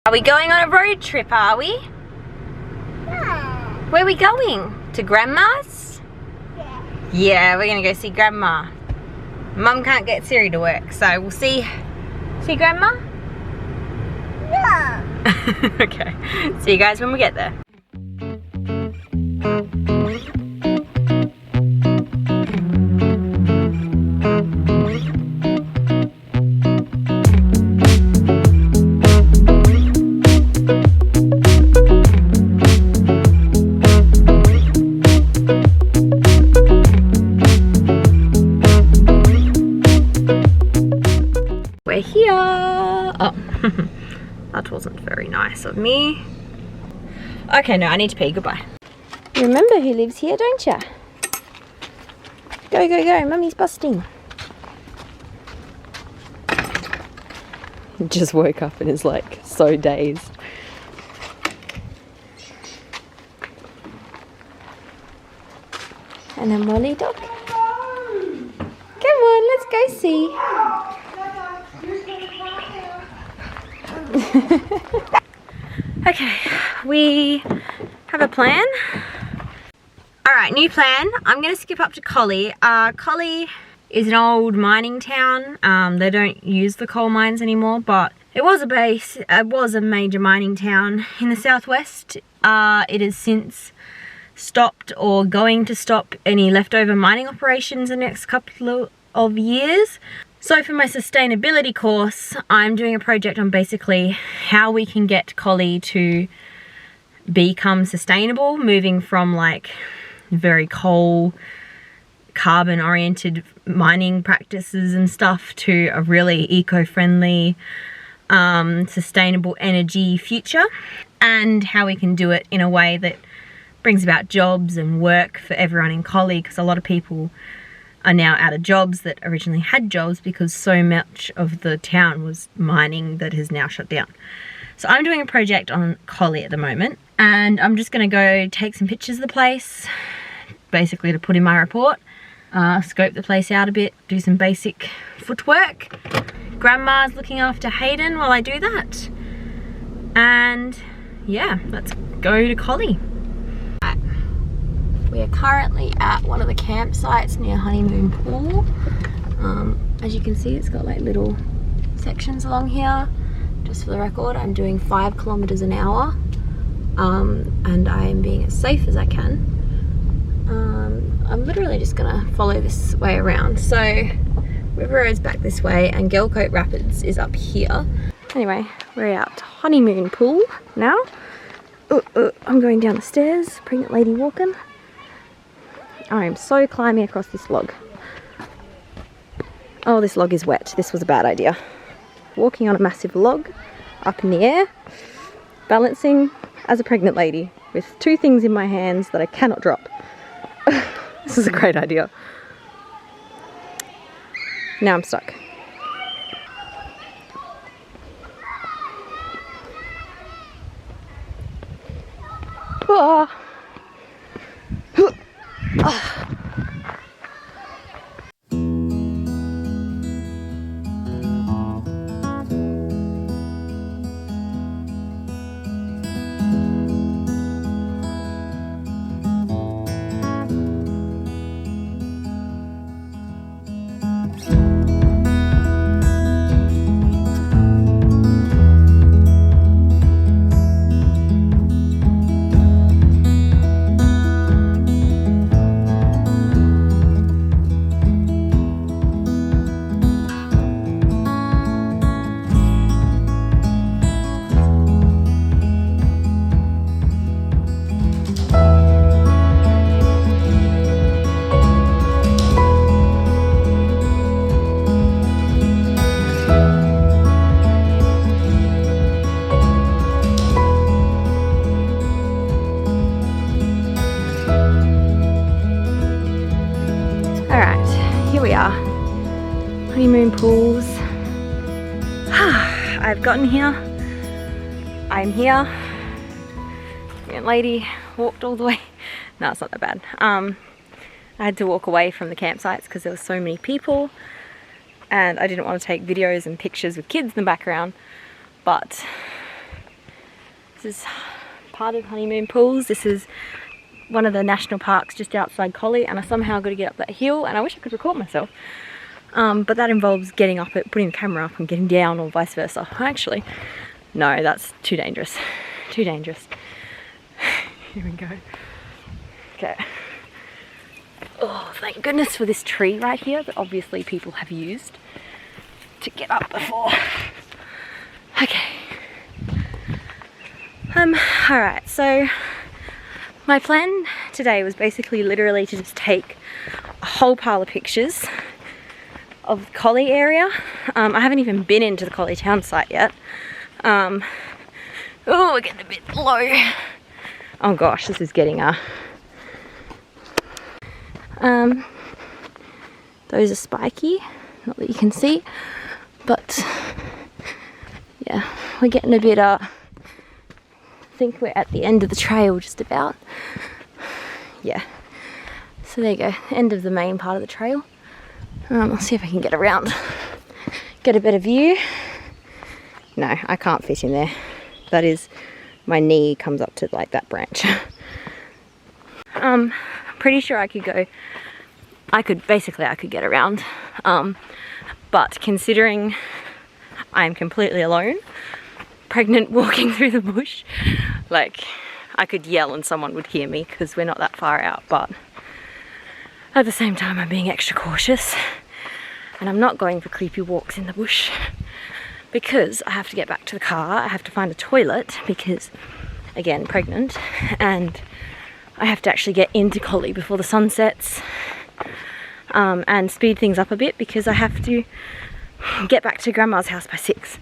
Are we going on a road trip, are we? Yeah. Where are we going? To Grandma's? Yeah. Yeah, we're gonna go see Grandma. Mum can't get Siri to work, so we'll see Grandma? No. Okay, see you guys when we get there. We're here. Oh, that wasn't very nice of me. Okay, no, I need to pee. Goodbye. You remember who lives here, don't you? Go, go, go. Mummy's busting. He just woke up and is like so dazed. And then Molly dog. Come on, let's go see. Okay, we have a plan. Alright, new plan. I'm going to skip up to Collie. Collie is an old mining town. They don't use the coal mines anymore, but it was a major mining town in the southwest. It has since stopped or going to stop any leftover mining operations in the next couple of years. So for my sustainability course, I'm doing a project on basically how we can get Collie to become sustainable, moving from like very coal, carbon oriented mining practices and stuff to a really eco-friendly, sustainable energy future, and how we can do it in a way that brings about jobs and work for everyone in Collie, because a lot of people are now out of jobs that originally had jobs because so much of the town was mining that has now shut down. So I'm doing a project on Collie at the moment, and I'm just going to go take some pictures of the place, basically to put in my report, scope the place out a bit, do some basic footwork. Grandma's looking after Hayden while I do that, and yeah, let's go to Collie. We are currently at one of the campsites near Honeymoon pool. As you can see, it's got like little sections along here. Just for the record, I'm doing 5 kilometers an hour, and I am being as safe as I can. I'm literally just gonna follow this way around. So River Road's back this way and Gelcoat Rapids is up here. Anyway, we're out to Honeymoon pool now. I'm going down the stairs, pregnant lady walking. I am so climbing across this log. Oh, this log is wet. This was a bad idea. Walking on a massive log up in the air, balancing as a pregnant lady with 2 things in my hands that I cannot drop. This is a great idea. Now I'm stuck. Ah. Honeymoon pools. I've gotten here. I'm here. Pregnant lady walked all the way. No, it's not that bad. I had to walk away from the campsites because there were so many people, and I didn't want to take videos and pictures with kids in the background, but This is part of Honeymoon pools. This is one of the national parks just outside Collie, and I somehow got to get up that hill, and I wish I could record myself. But that involves getting up it, putting the camera up and getting down, or vice versa. Actually, no, that's too dangerous. Too dangerous. Here we go. Okay. Oh, thank goodness for this tree right here that obviously people have used to get up before. Okay. Alright, so my plan today was basically literally to just take a whole pile of pictures of the Collie area. I haven't even been into the Collie town site yet. Oh, we're getting a bit low. Oh gosh, this is getting those are spiky, not that you can see, but yeah, we're getting a bit I think we're at the end of the trail just about. Yeah, so there you go, end of the main part of the trail. I'll see if I can get around, get a better view. No, I can't fit in there. That is, my knee comes up to like that branch. Pretty sure I could go, I could get around. But considering I'm completely alone, pregnant, walking through the bush, like I could yell and someone would hear me because we're not that far out, but at the same time I'm being extra cautious and I'm not going for creepy walks in the bush because I have to get back to the car. I have to find a toilet because, again, pregnant, and I have to actually get into Collie before the sun sets, and speed things up a bit because I have to get back to Grandma's house by 6.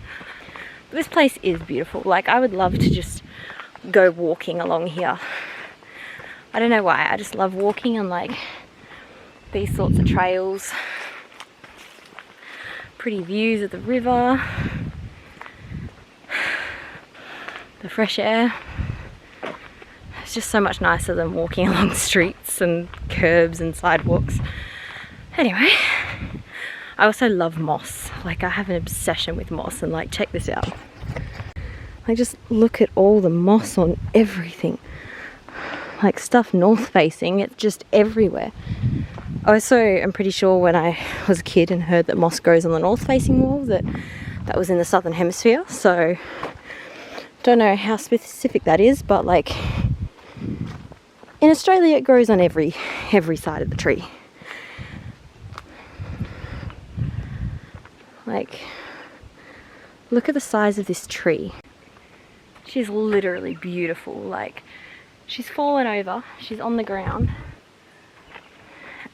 But this place is beautiful. Like, I would love to just go walking along here. I don't know why, I just love walking on like these sorts of trails. Pretty views of the river, the fresh air. It's just so much nicer than walking along streets and curbs and sidewalks. Anyway, I also love moss. Like, I have an obsession with moss, and like, check this out. Like, just look at all the moss on everything. Like, stuff north facing, it's just everywhere. Also, I'm pretty sure when I was a kid and heard that moss grows on the north facing wall, that was in the southern hemisphere. So don't know how specific that is, but like in Australia it grows on every side of the tree. Like, look at the size of this tree. She's literally beautiful. Like, she's fallen over, she's on the ground,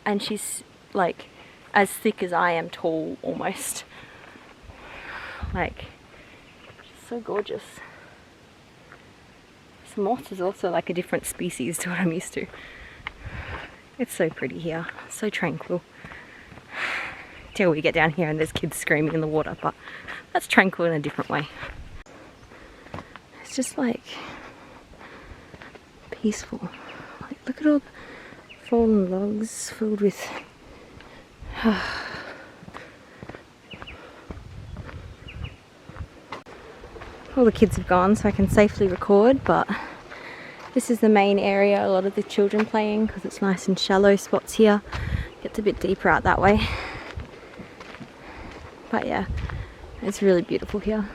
and she's like as thick as I am tall almost. Like, she's so gorgeous. This moss is also like a different species to what I'm used to. It's so pretty here, so tranquil. Till we get down here and there's kids screaming in the water, but that's tranquil in a different way. It's just like peaceful. Like, look at all the fallen logs filled with all the kids have gone, so I can safely record, but this is the main area, a lot of the children playing, because it's nice and shallow spots here. Gets a bit deeper out that way. But yeah, it's really beautiful here.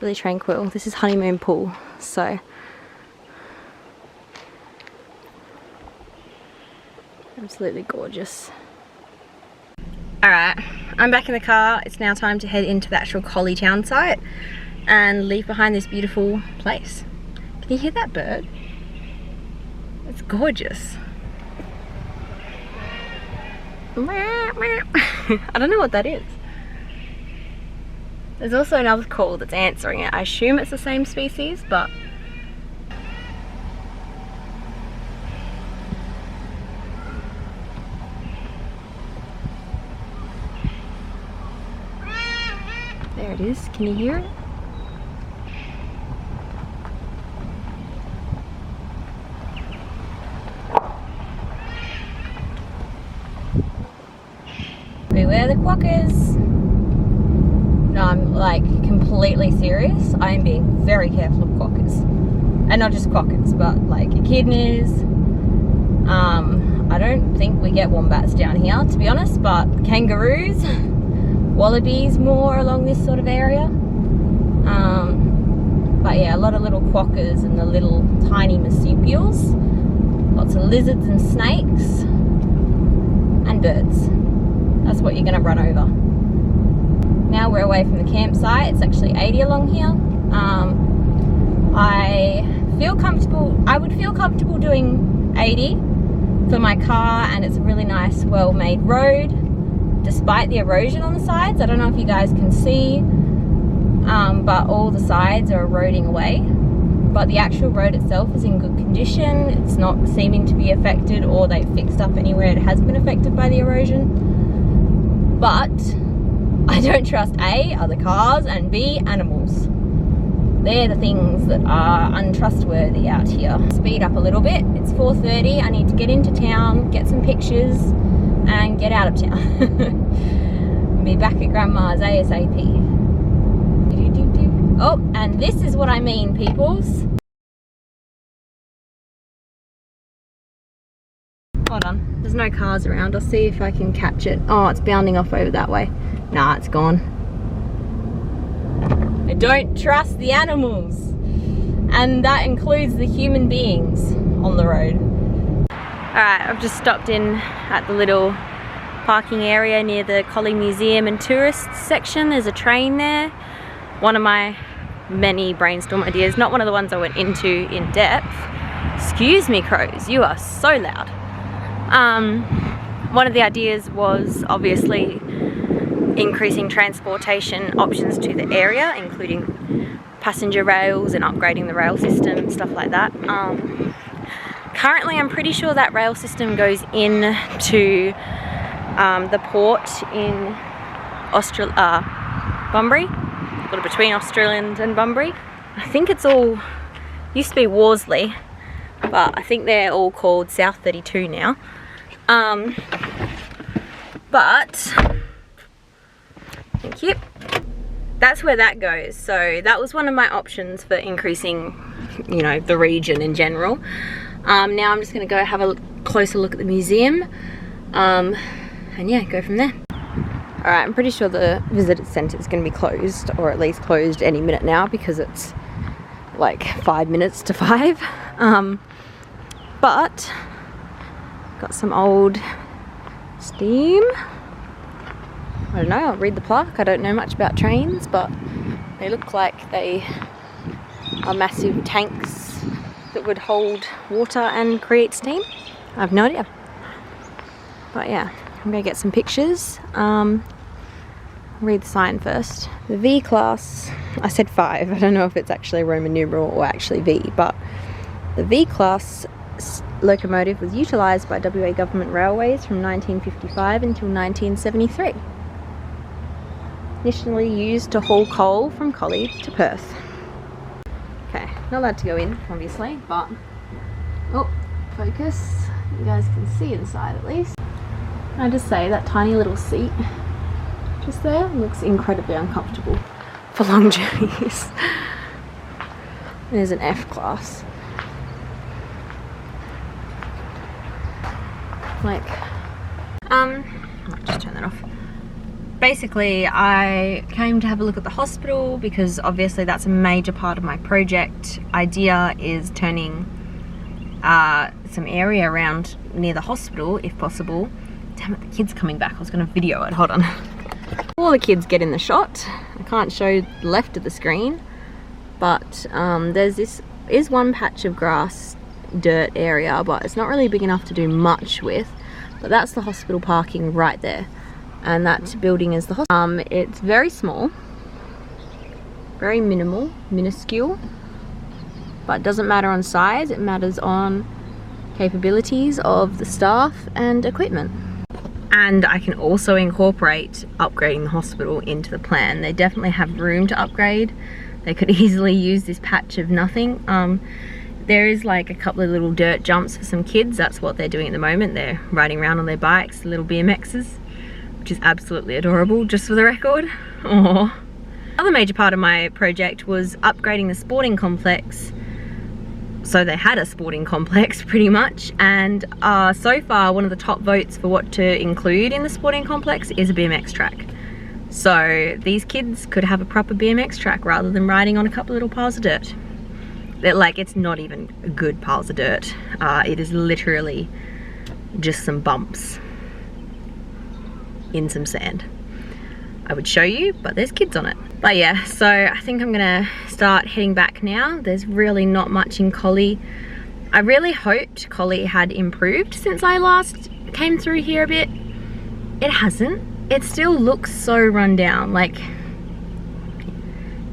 Really tranquil. This is Honeymoon pool, so absolutely gorgeous. Alright, I'm back in the car. It's now time to head into the actual Collie town site and leave behind this beautiful place. Can you hear that bird? It's gorgeous. I don't know what that is. There's also another call that's answering it. I assume it's the same species, but there it is. Can you hear it? Beware the quokkas. No, I'm like completely completely serious, I am being very careful of quokkas. And not just quokkas, but like echidnas. I don't think we get wombats down here, to be honest, but kangaroos, wallabies more along this sort of area. But yeah, a lot of little quokkas and the little tiny marsupials. Lots of lizards and snakes and birds. That's what you're gonna run over. Now we're away from the campsite. It's actually 80 along here. I would feel comfortable doing 80 for my car, and it's a really nice, well-made road despite the erosion on the sides. I don't know if you guys can see, but all the sides are eroding away. But the actual road itself is in good condition. It's not seeming to be affected, or they've fixed up anywhere it has been affected by the erosion. But I don't trust A, other cars, and B, animals. They're the things that are untrustworthy out here. Speed up a little bit. It's 4:30. I need to get into town, get some pictures, and get out of town. Be back at Grandma's ASAP. Oh, and this is what I mean, peoples. Hold on. There's no cars around. I'll see if I can catch it. Oh, it's bounding off over that way. Nah, it's gone. I don't trust the animals, and that includes the human beings on the road. Alright, I've just stopped in at the little parking area near the Collie Museum and Tourists section. There's a train there. One of my many brainstorm ideas, not one of the ones I went into in depth. Excuse me, crows, you are so loud. One of the ideas was obviously increasing transportation options to the area, including passenger rails and upgrading the rail system and stuff like that. Currently, I'm pretty sure that rail system goes in to the port in Bunbury, a little between Australind and Bunbury. I think it's all, used to be Worsley, but I think they're all called South 32 now. But thank you. That's where that goes. So that was one of my options for increasing, you know, the region in general. Now I'm just going to go have a closer look at the museum, and yeah, go from there. Alright, I'm pretty sure the visitor centre is going to be closed, or at least closed any minute now, because it's like 5 minutes to 5. But got some old steam. I don't know, I'll read the plaque. I don't know much about trains, but they look like they are massive tanks that would hold water and create steam. I have no idea. But yeah, I'm gonna get some pictures. Read the sign first. The V class, I said 5. I don't know if it's actually a Roman numeral or actually V, but the V class locomotive was utilised by WA Government Railways from 1955 until 1973. Initially used to haul coal from Collie to Perth. Okay, not allowed to go in, obviously, but oh, focus. You guys can see inside at least. I just say that tiny little seat just there looks incredibly uncomfortable for long journeys. There's an F class. Like, I'll just turn that off. Basically, I came to have a look at the hospital because obviously that's a major part of my project. Idea is turning some area around near the hospital if possible. Damn it, the kid's coming back. I was going to video it. Hold on. All the kids get in the shot. I can't show the left of the screen, but there's one patch of grass, dirt area, but it's not really big enough to do much with. But that's the hospital parking right there, and that building is the hospital. It's very small, very minuscule, but it doesn't matter on size. It matters on capabilities of the staff and equipment. And I can also incorporate upgrading the hospital into the plan. They definitely have room to upgrade. They could easily use this patch of nothing. There is like a couple of little dirt jumps for some kids. That's what they're doing at the moment. They're riding around on their bikes, little BMXs, which is absolutely adorable, just for the record. Oh, Another major part of my project was upgrading the sporting complex. So they had a sporting complex pretty much, and so far one of the top votes for what to include in the sporting complex is a BMX track. So these kids could have a proper BMX track rather than riding on a couple little piles of dirt. It's not even good piles of dirt. It is literally just some bumps in some sand. I would show you, but there's kids on it. But yeah, so I think I'm gonna start heading back now. There's really not much in Collie. I really hoped Collie had improved since I last came through here a bit. It hasn't. It still looks so run down. Like,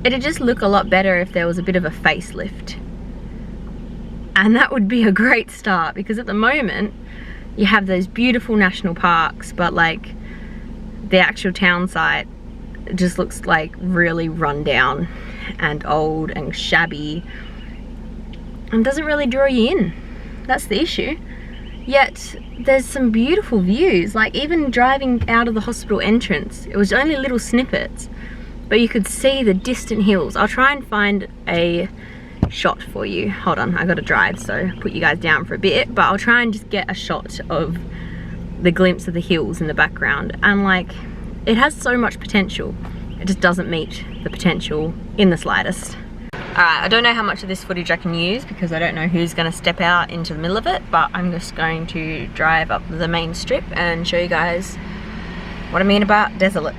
it'd just look a lot better if there was a bit of a facelift. And that would be a great start, because at the moment you have those beautiful national parks, but like the actual town site just looks like really run down and old and shabby and doesn't really draw you in. That's the issue. Yet there's some beautiful views, like even driving out of the hospital entrance, it was only little snippets, but you could see the distant hills. I'll try and find a shot for you. Hold on, I gotta drive, so put you guys down for a bit, but I'll try and just get a shot of the glimpse of the hills in the background. And like, it has so much potential. It just doesn't meet the potential in the slightest. Alright, I don't know how much of this footage I can use because I don't know who's going to step out into the middle of it, but I'm just going to drive up the main strip and show you guys what I mean about desolate.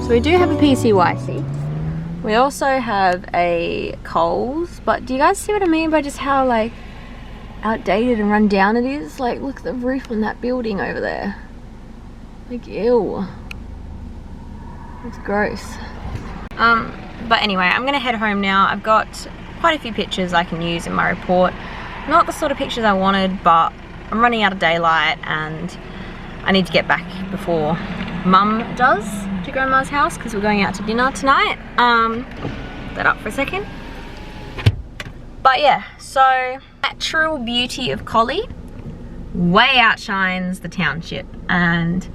We do have a PCYC. We also have a Coles, but do you guys see what I mean by just how like outdated and run down it is? Like, look at the roof on that building over there. Like, ew. It's gross. But anyway, I'm gonna head home now. I've got quite a few pictures I can use in my report. Not the sort of pictures I wanted, but I'm running out of daylight and I need to get back before Mum does to Grandma's house because we're going out to dinner tonight. That up for a second. But yeah, so natural beauty of Collie way outshines the township, and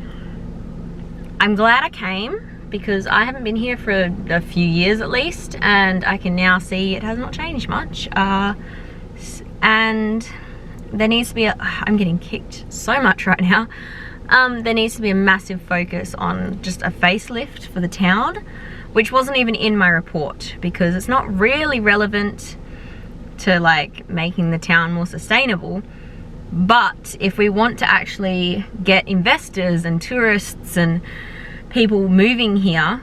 I'm glad I came because I haven't been here for a few years at least, and I can now see it has not changed much. And there needs to be I'm getting kicked so much right now. There needs to be a massive focus on just a facelift for the town, which wasn't even in my report because it's not really relevant to like making the town more sustainable. But if we want to actually get investors and tourists and people moving here,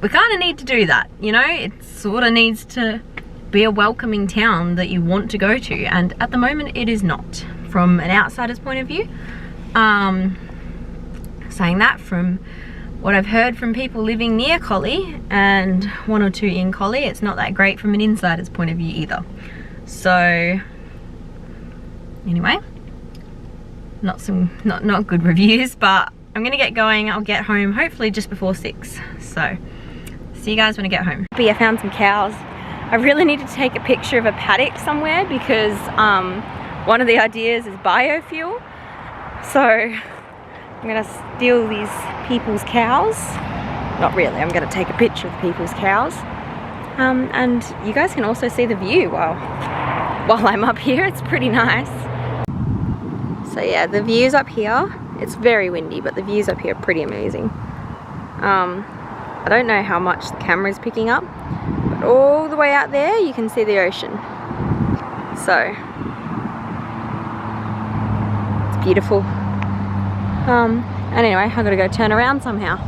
we kind of need to do that, you know? It sort of needs to be a welcoming town that you want to go to, and at the moment it is not, from an outsider's point of view. Saying that, from what I've heard from people living near Collie and one or two in Collie, it's not that great from an insider's point of view either. So anyway, not good reviews, but I'm gonna get going. I'll get home hopefully just before 6. So see you guys when I get home. I found some cows. I really need to take a picture of a paddock somewhere because one of the ideas is biofuel. So I'm gonna steal these people's cows. Not really, I'm gonna take a picture of people's cows. And you guys can also see the view while I'm up here. It's pretty nice. So yeah, the views up here, it's very windy, but the views up here are pretty amazing. I don't know how much the camera is picking up, but all the way out there you can see the ocean. So it's beautiful. And anyway, I've got to go turn around somehow.